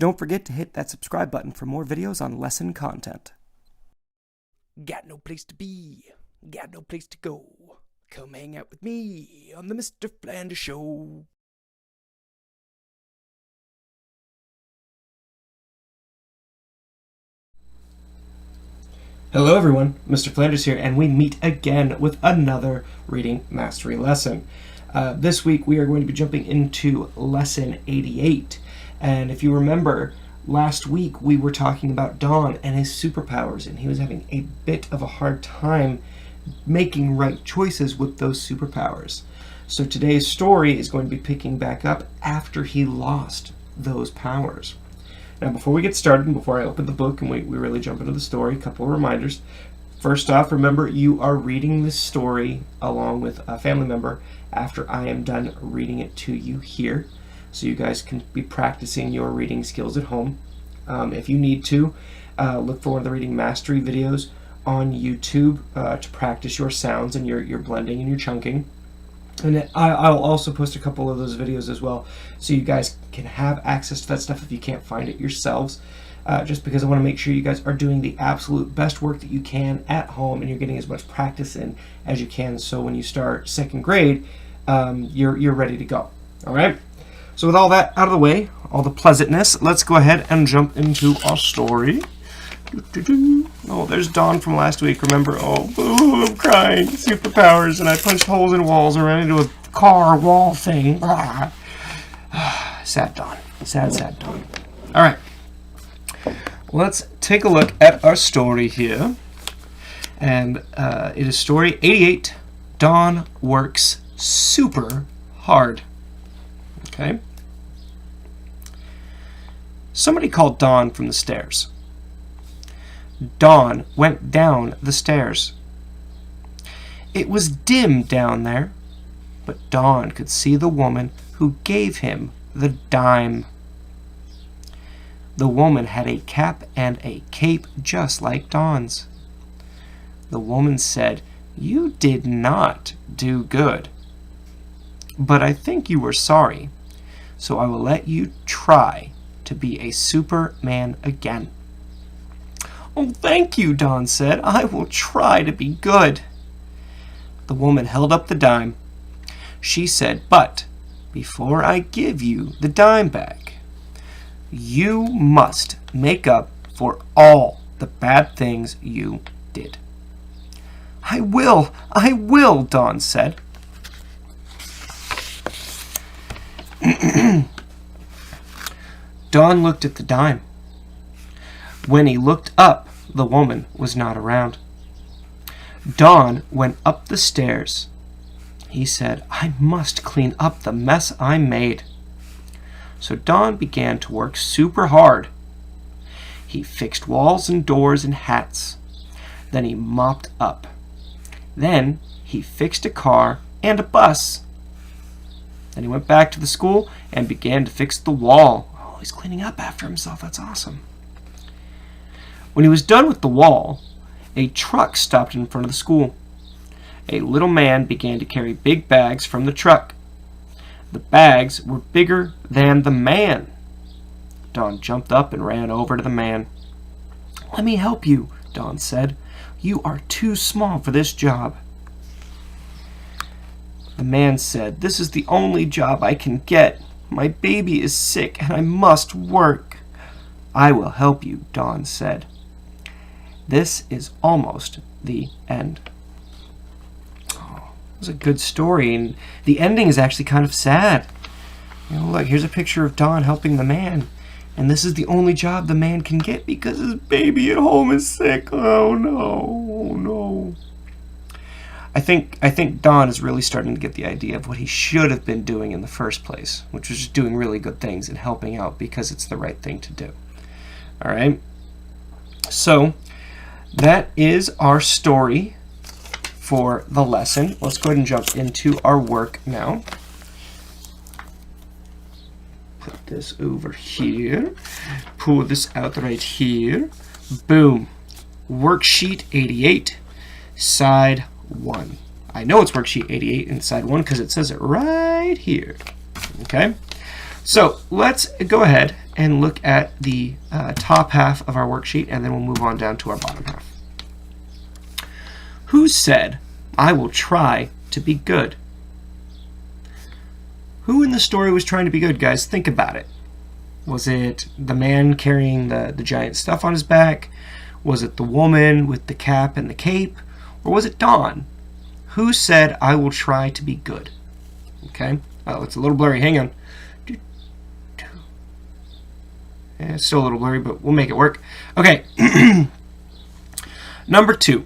Don't forget to hit that subscribe button for more videos on lesson content. Got no place to be, got no place to go. Come hang out with me on the Mr. Flanders Show. Hello everyone, Mr. Flanders here, and we meet again with another reading mastery lesson. This week we are going to be jumping into lesson 88. And if you remember, last week we were talking about Don and his superpowers, and he was having a bit of a hard time making right choices with those superpowers. So today's story is going to be picking back up after he lost those powers. Now, before we get started and before I open the book and we really jump into the story, a couple of reminders. First off, remember you are reading this story along with a family member after I am done reading it to you here, so you guys can be practicing your reading skills at home. If you need to, look for one of the reading mastery videos on YouTube to practice your sounds and your blending and your chunking. And I'll also post a couple of those videos as well, so you guys can have access to that stuff if you can't find it yourselves. Just because I want to make sure you guys are doing the absolute best work that you can at home and you're getting as much practice in as you can, so when you start second grade, you're ready to go. All right? So with all that out of the way, all the pleasantness, let's go ahead and jump into our story. Oh, there's Dawn from last week, remember? Oh, boo, I'm crying. Superpowers, and I punched holes in walls and ran into a car wall thing. Sad Dawn. Sad Dawn. All right. Let's take a look at our story here. And it is story 88, Dawn Works Super Hard. Okay? Somebody called Dawn from the stairs. Dawn went down the stairs. It was dim down there, but Dawn could see the woman who gave him the dime. The woman had a cap and a cape just like Dawn's. The woman said, "You did not do good, but I think you were sorry, so I will let you try to be a Superman again." "Oh, thank you," Dawn said. "I will try to be good." The woman held up the dime. She said, "But before I give you the dime back, you must make up for all the bad things you did." I will, Dawn said. Dawn looked at the dime. When he looked up, the woman was not around. Dawn went up the stairs. He said, "I must clean up the mess I made." So Dawn began to work super hard. He fixed walls and doors and hats. Then he mopped up. Then he fixed a car and a bus. Then he went back to the school and began to fix the wall. Oh, he's cleaning up after himself. That's awesome. When he was done with the wall, a truck stopped in front of the school. A little man began to carry big bags from the truck. The bags were bigger than the man. Dawn jumped up and ran over to the man. "Let me help you," Dawn said. "You are too small for this job." The man said, "This is the only job I can get. My baby is sick and I must work." "I will help you," Dawn said. This is almost the end. Oh, it was a good story, and the ending is actually kind of sad. You know, look, here's a picture of Dawn helping the man, and this is the only job the man can get because his baby at home is sick. Oh no, oh no. I think Dawn is really starting to get the idea of what he should have been doing in the first place, which was just doing really good things and helping out because it's the right thing to do. All right. So that is our story for the lesson. Let's go ahead and jump into our work now. Put this over here. Pull this out right here. Boom. Worksheet 88, side 1. I know it's worksheet 88 in side 1 because it says it right here. Okay? So let's go ahead and look at the top half of our worksheet, and then we'll move on down to our bottom half. Who said, "I will try to be good"? Who in the story was trying to be good, guys? Think about it. Was it the man carrying the giant stuff on his back? Was it the woman with the cap and the cape? Or was it Dawn? Who said, "I will try to be good"? Okay. Oh, it's a little blurry. Hang on. Yeah, it's still a little blurry, but we'll make it work. Okay. Number 2.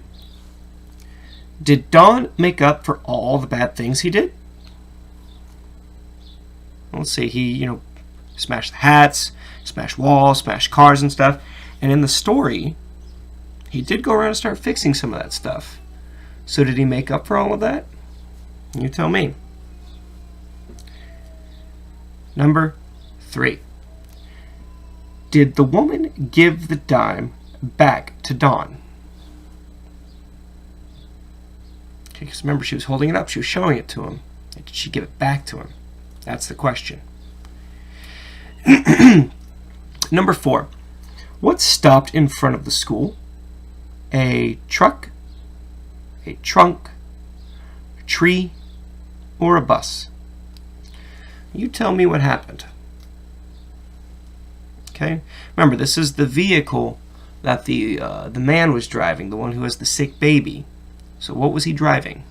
Did Dawn make up for all the bad things he did? Let's see. He, smashed the hats, smashed walls, smashed cars and stuff. And in the story, he did go around and start fixing some of that stuff. So did he make up for all of that? You tell me. Number 3. Did the woman give the dime back to Dawn? Okay, because remember, she was holding it up. She was showing it to him. Did she give it back to him? That's the question. Number 4. What stopped in front of the school? A truck, a trunk, a tree, or a bus? You tell me what happened. Okay? Remember, this is the vehicle that the man was driving, the one who has the sick baby. So what was he driving?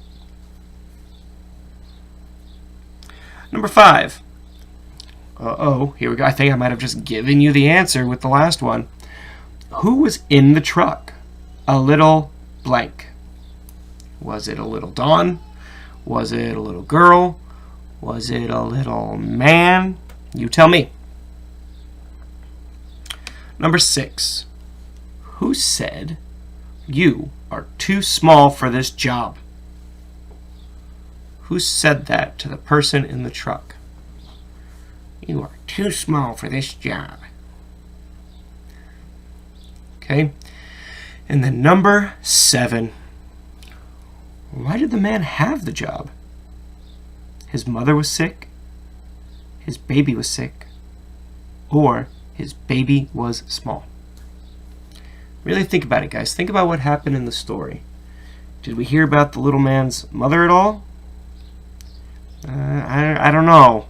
Number 5. Uh-oh, here we go. I think I might have just given you the answer with the last one. Who was in the truck? A little blank. Was it a little Dawn? Was it a little girl? Was it a little man? You tell me. Number 6. Who said, "You are too small for this job"? Who said that to the person in the truck? "You are too small for this job." Okay. And then number 7. Why did the man have the job? His mother was sick, his baby was sick, or his baby was small. Really think about it, guys. Think about what happened in the story. Did we hear about the little man's mother at all? I don't know.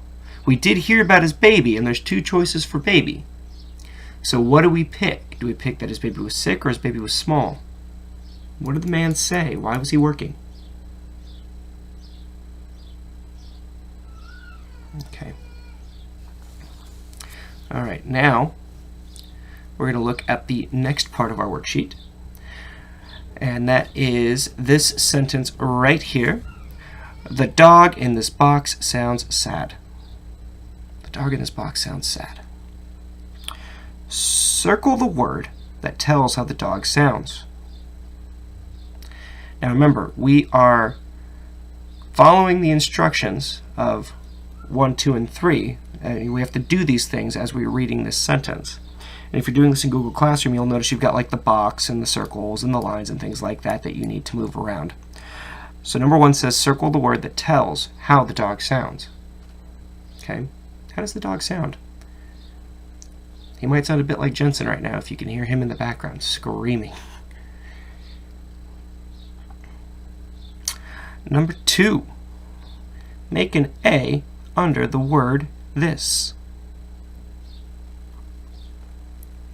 We did hear about his baby, and there's 2 choices for baby. So what do we pick? Do we pick that his baby was sick or his baby was small? What did the man say? Why was he working? Okay. All right, now we're going to look at the next part of our worksheet. And that is this sentence right here. The dog in this box sounds sad. The dog in this box sounds sad. Circle the word that tells how the dog sounds. Now remember, we are following the instructions of 1, 2, and 3. We have to do these things as we're reading this sentence. And if you're doing this in Google Classroom, you'll notice you've got like the box and the circles and the lines and things like that that you need to move around. So number 1 says circle the word that tells how the dog sounds. Okay, how does the dog sound? He might sound a bit like Jensen right now if you can hear him in the background screaming. Number 2, make an A under the word this.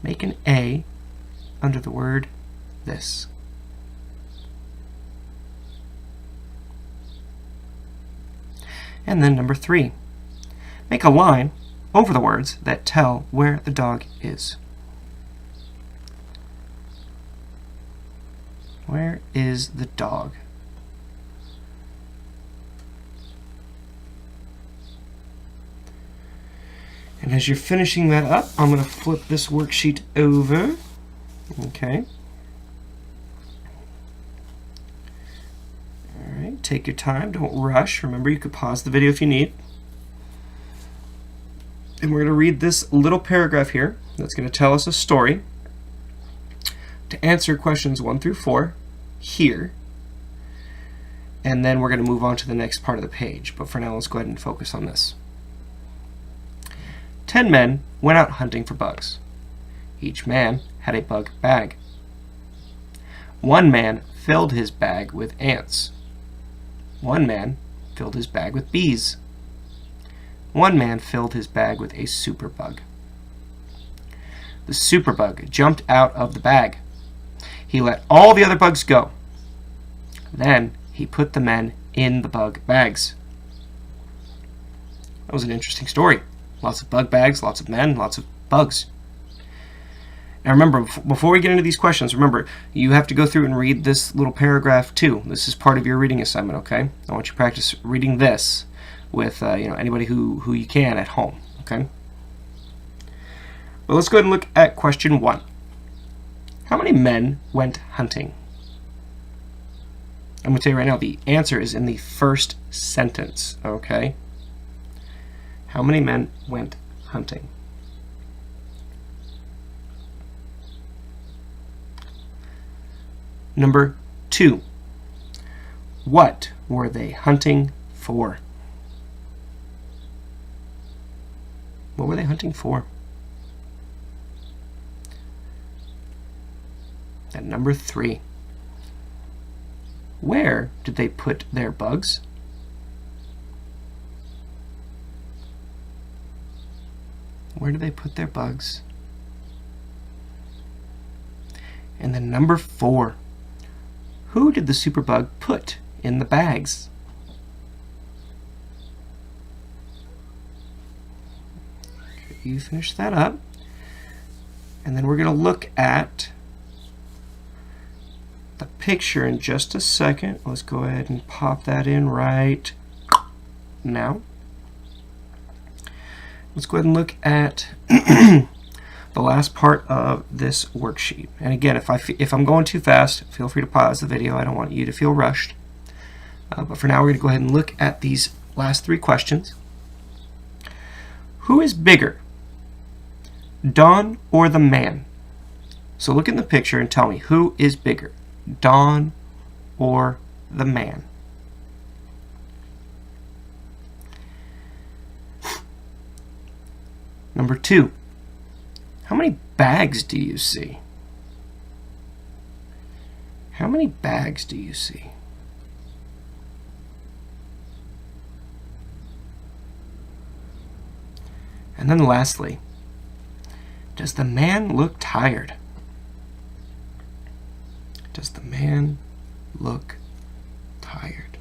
Make an A under the word this. And then number 3, make a line over the words that tell where the dog is. Where is the dog? And as you're finishing that up, I'm going to flip this worksheet over. Okay. All right, take your time, don't rush. Remember, you could pause the video if you need. And we're going to read this little paragraph here that's going to tell us a story to answer questions 1 through 4 here. And then we're going to move on to the next part of the page. But for now, let's go ahead and focus on this. 10 men went out hunting for bugs. Each man had a bug bag. One man filled his bag with ants. One man filled his bag with bees. One man filled his bag with a superbug. The superbug jumped out of the bag. He let all the other bugs go. Then he put the men in the bug bags. That was an interesting story. Lots of bug bags, lots of men, lots of bugs. Now remember, before we get into these questions, remember, you have to go through and read this little paragraph too. This is part of your reading assignment, okay? I want you to practice reading this with anybody who you can at home, okay? Well, let's go ahead and look at question 1. How many men went hunting? I'm going to tell you right now, the answer is in the first sentence, okay? How many men went hunting? Number 2. What were they hunting for? What were they hunting for? And number 3. Where did they put their bugs? Where did they put their bugs? And then number 4. Who did the superbug put in the bags? Okay, you finish that up. And then we're going to look at the picture in just a second. Let's go ahead and pop that in right now. Let's go ahead and look at the last part of this worksheet. And again, if I'm going too fast, feel free to pause the video. I don't want you to feel rushed. But for now, we're going to go ahead and look at these last 3 questions. Who is bigger, Don or the man? So look in the picture and tell me, who is bigger, Don or the man? Number 2, how many bags do you see? How many bags do you see? And then lastly, does the man look tired? Does the man look tired?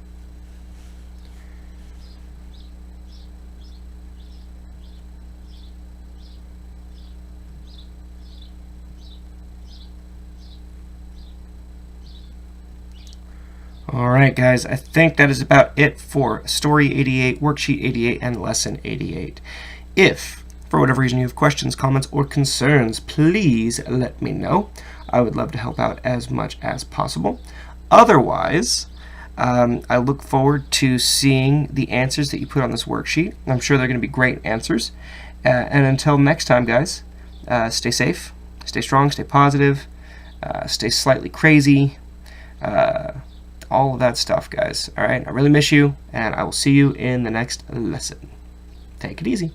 Alright guys, I think that is about it for Story 88, Worksheet 88, and Lesson 88. If, for whatever reason, you have questions, comments, or concerns, please let me know. I would love to help out as much as possible. Otherwise, I look forward to seeing the answers that you put on this worksheet. I'm sure they're going to be great answers. And until next time, guys, stay safe, stay strong, stay positive, stay slightly crazy, all of that stuff, guys. All right, I really miss you, and I will see you in the next lesson. Take it easy.